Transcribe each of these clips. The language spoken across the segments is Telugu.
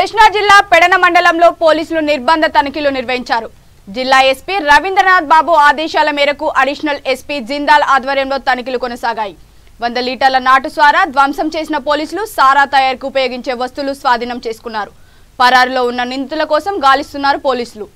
కృష్ణా జిల్లా పెడన మండలంలో పోలీసులు నిర్బంధ తనిఖీలు నిర్వహించారు. జిల్లా ఎస్పీ రవీంద్రనాథ్ బాబు ఆదేశాల మేరకు అడిషనల్ ఎస్పీ జిందాల్ ఆధ్వర్యంలో తనిఖీలు కొనసాగాయి. 100 లీటర్ల నాటు సారా ధ్వంసం చేసిన పోలీసులు సారా తయారీకి ఉపయోగించే వస్తువులు స్వాధీనం చేసుకున్నారు. పరారులో ఉన్న నిందితుల కోసం గాలిస్తున్నారు పోలీసులు.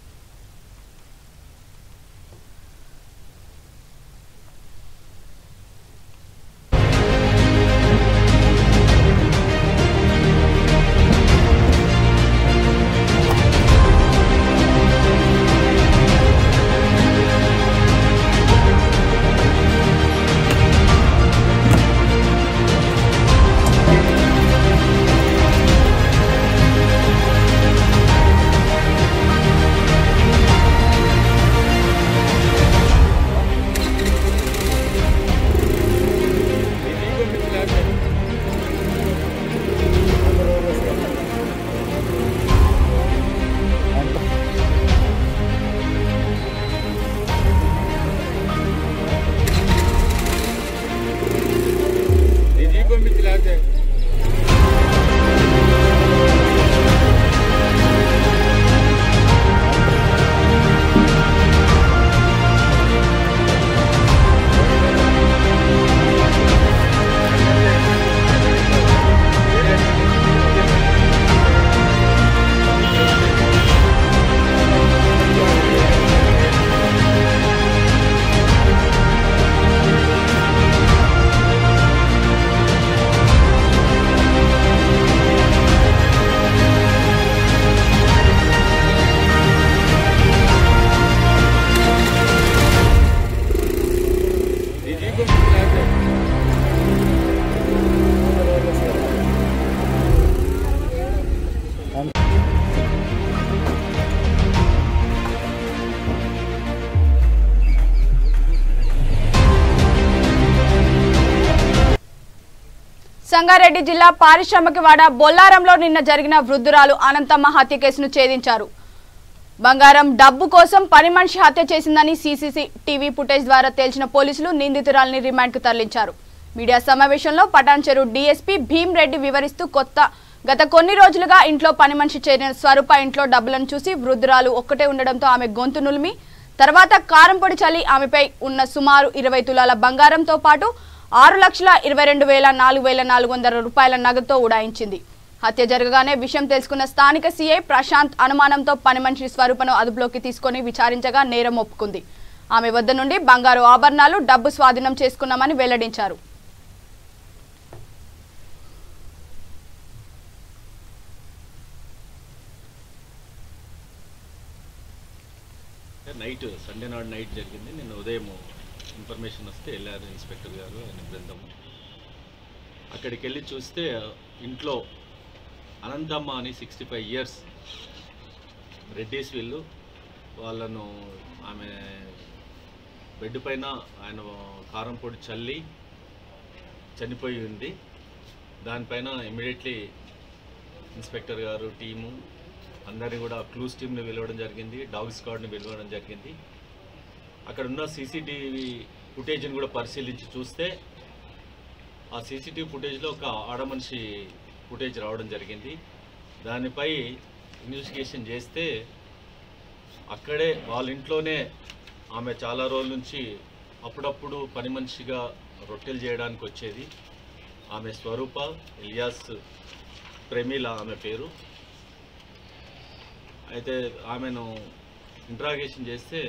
సంగారెడ్డి జిల్లా పారిశ్రామికవాడ బొల్లారంలో నిన్న జరిగిన వృద్ధురాలు అనంతమ్మ హత్య కేసును ఛేదించారు. బంగారం డబ్బు కోసం పని మనిషి హత్య చేసిందని సీసీటీవీ ఫుటేజ్ ద్వారా తేల్చిన పోలీసులు నిందితురాలిని రిమాండ్కు తరలించారు. మీడియా సమావేశంలో పటాన్చెరు డీఎస్పీ భీమ్ రెడ్డి వివరిస్తూ గత కొన్ని రోజులుగా ఇంట్లో పని మనిషి చేరిన స్వరూప ఇంట్లో డబ్బులను చూసి వృద్ధురాలు ఒక్కటే ఉండడంతో ఆమె గొంతు నులిమి తర్వాత కారం పొడి చల్లి ఆమెపై ఉన్న సుమారు 20 తులాల బంగారంతో పాటు 6,22,4,400 రూపాయల నగదుతో ఉడాయించింది. హత్య జరగగానే విషయం తెలుసుకున్న స్థానిక సీఐ ప్రశాంత్ అనుమానంతో పని మనిషి స్వరూపను అదుపులోకి తీసుకుని విచారించగా నేరం ఒప్పుకుంది. ఆమె వద్ద నుండి బంగారు ఆభరణాలు డబ్బు స్వాధీనం చేసుకున్నామని వెల్లడించారు. నైట్ సండే నాడు నైట్ జరిగింది. నిన్న ఉదయం ఇన్ఫర్మేషన్ వస్తే వెళ్ళారు ఇన్స్పెక్టర్ గారు ఆయన బృందము. అక్కడికి వెళ్ళి చూస్తే ఇంట్లో అనంతమ్మ అని 65 ఇయర్స్ రెడ్డీస్ వీళ్ళు వాళ్ళను ఆమె బెడ్ పైన ఆయన కారం పొడి చల్లి చనిపోయి ఉంది. దానిపైన ఇమ్మీడియట్లీ ఇన్స్పెక్టర్ గారు టీము అందరినీ కూడా క్లూస్ టీమ్ని పిలవడం జరిగింది, డాగ్ స్క్వాడ్ని పిలవడం జరిగింది. అక్కడ ఉన్న సీసీటీవీ ఫుటేజ్ని కూడా పరిశీలించి చూస్తే ఆ సీసీటీవీ ఫుటేజ్లో ఒక ఆడమనిషి ఫుటేజ్ రావడం జరిగింది. దానిపై ఇన్వెస్టిగేషన్ చేస్తే అక్కడే వాళ్ళ ఇంట్లోనే ఆమె చాలా రోజుల నుంచి అప్పుడప్పుడు పని మనిషిగా రొట్టెలు చేయడానికి వచ్చేది. ఆమె స్వరూప ఇలియాస్ ప్రేమిల ఆమె పేరు. అయితే ఆమెను ఇంట్రాగేషన్ చేస్తే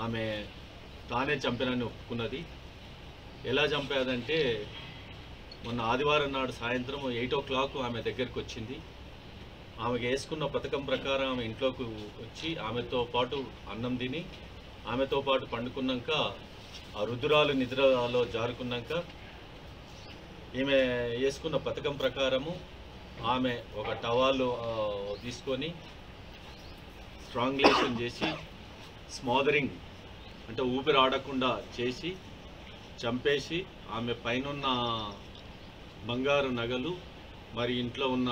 ఆమె తానే చంపినని ఒప్పుకున్నది. ఎలా చంపేదంటే మొన్న ఆదివారం నాడు సాయంత్రం 8 o'clock ఆమె దగ్గరికి వచ్చింది. ఆమెకు వేసుకున్న పథకం ప్రకారం ఆమె ఇంట్లోకి వచ్చి ఆమెతో పాటు అన్నం తిని ఆమెతో పాటు పండుకున్నాక ఆ రుద్రాలు నిద్రలో జారుకున్నాక ఈమె వేసుకున్న పథకం ప్రకారము ఆమె ఒక టవాలు తీసుకొని స్ట్రాంగ్లేషన్ చేసి స్మాదరింగ్ అంటే ఊపిరి ఆడకుండా చేసి చంపేసి ఆమె పైనున్న బంగారు నగలు మరి ఇంట్లో ఉన్న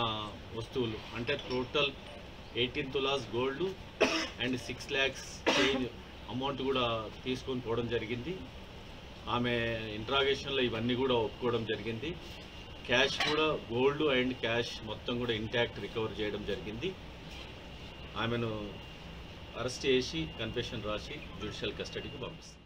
వస్తువులు అంటే total 18 tolas gold and 6 lakhs change amount కూడా తీసుకొని పోవడం జరిగింది. ఆమె ఇంట్రాగేషన్లో ఇవన్నీ కూడా ఒప్పుకోవడం జరిగింది. క్యాష్ కూడా గోల్డ్ అండ్ క్యాష్ మొత్తం కూడా ఇంటాక్ట్ రికవర్ చేయడం జరిగింది. ఆమెను అరెస్ట్ చేసి కన్ఫెషన్ రాసి జ్యుడిషియల్ కస్టడీకి పంపిస్తాం.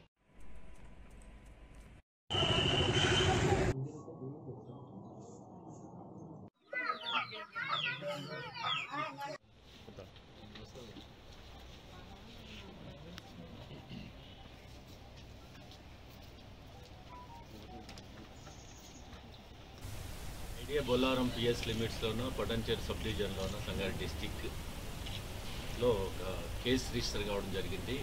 ఐడియా బొల్లారం పిఎస్ లిమిట్స్లోనూ పటంచేరు సబ్ డివిజన్లోనూ సంగారెడ్డి డిస్టిక్లో ఒక కేసు రిజిస్టర్ కావడం జరిగింది.